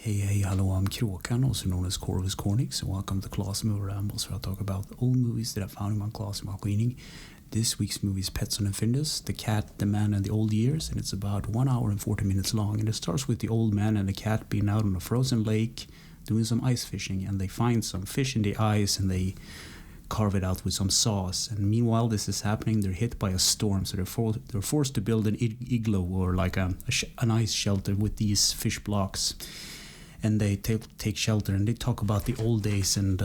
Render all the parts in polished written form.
Hey, hello, I'm Kråkan, also known as Corvus Cornix, and welcome to Class Movie Rambles, where I talk about old movies that I found in my class while cleaning. This week's movie is Pettson Findus, The Cat, the Man, and the Old Years, and it's about 1 hour and 40 minutes long, and it starts with the old man and the cat being out on a frozen lake doing some ice fishing, and they find some fish in the ice, and they carve it out with some saws. And meanwhile this is happening, they're hit by a storm, so they're forced to build an igloo, or like an ice shelter with these fish blocks. And they take shelter, and they talk about the old days and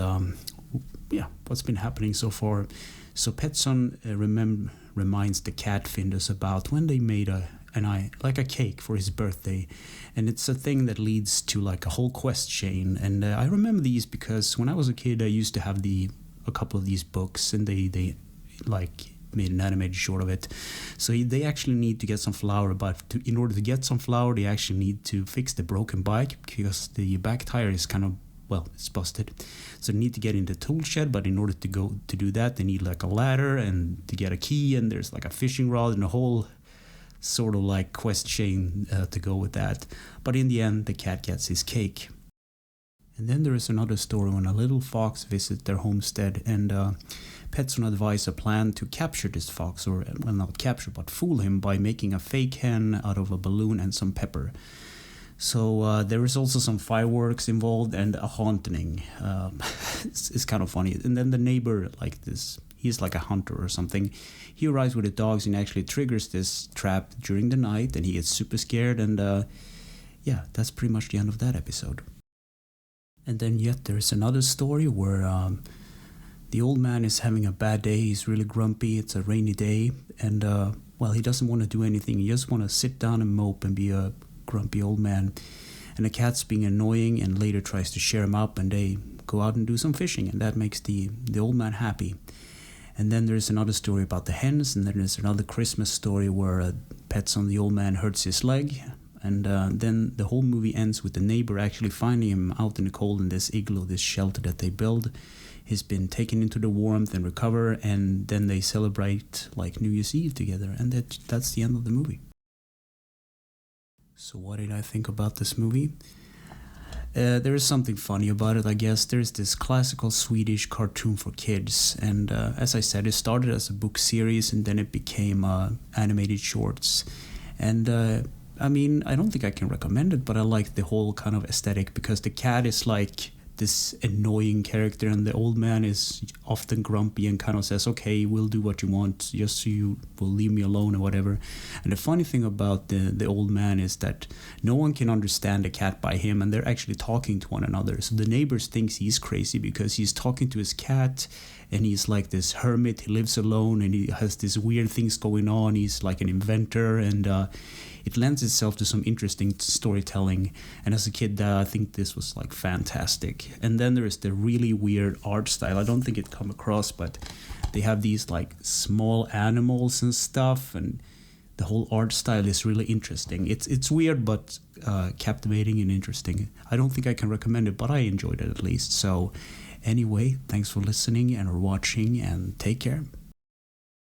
what's been happening so far. So Pettson reminds the cat Findus about when they made a cake for his birthday, and it's a thing that leads to like a whole quest chain. And I remember these because when I was a kid I used to have a couple of these books, and they like made an animated short of it. So they actually need to get some flour, but in order to get some flour they actually need to fix the broken bike, because the back tire is it's busted. So they need to get in the tool shed, but in order to do that they need like a ladder and to get a key, and there's like a fishing rod and a whole sort of like quest chain to go with that. But in the end the cat gets his cake. And then there is another story when a little fox visits their homestead, and Pettson advised a plan to capture this fox, or well, not capture but fool him by making a fake hen out of a balloon and some pepper. So there is also some fireworks involved and a haunting. It's kind of funny. And then the neighbor, like this, he's like a hunter or something. He arrives with the dogs and actually triggers this trap during the night, and he gets super scared. And that's pretty much the end of that episode. And then yet there's another story where the old man is having a bad day. He's really grumpy. It's a rainy day, and he doesn't want to do anything. He just want to sit down and mope and be a grumpy old man. And the cat's being annoying and later tries to cheer him up, and they go out and do some fishing, and that makes the old man happy. And then there's another story about the hens, and then there's another Christmas story where Pettson, the old man, hurts his leg. And then the whole movie ends with the neighbor actually finding him out in the cold in this igloo, this shelter that they build. He's been taken into the warmth and recover, and then they celebrate like New Year's Eve together, and that's the end of the movie. So what did I think about this movie? There is something funny about it, I guess. There's this classical Swedish cartoon for kids, and as I said, it started as a book series and then it became animated shorts. And I don't think I can recommend it, but I like the whole kind of aesthetic, because the cat is like this annoying character, and the old man is often grumpy and kind of says, okay, we'll do what you want, just so you will leave me alone or whatever. And the funny thing about the old man is that no one can understand the cat by him, and they're actually talking to one another. So the neighbors thinks he's crazy because he's talking to his cat, and he's like this hermit. He lives alone and he has these weird things going on. He's like an inventor, and it lends itself to some interesting storytelling. And as a kid, I think this was like fantastic. And then there is the really weird art style. I don't think it come across, but they have these like small animals and stuff, and the whole art style is really interesting. It's weird, but captivating and interesting. I don't think I can recommend it, but I enjoyed it at least. So anyway, thanks for listening and watching, and take care.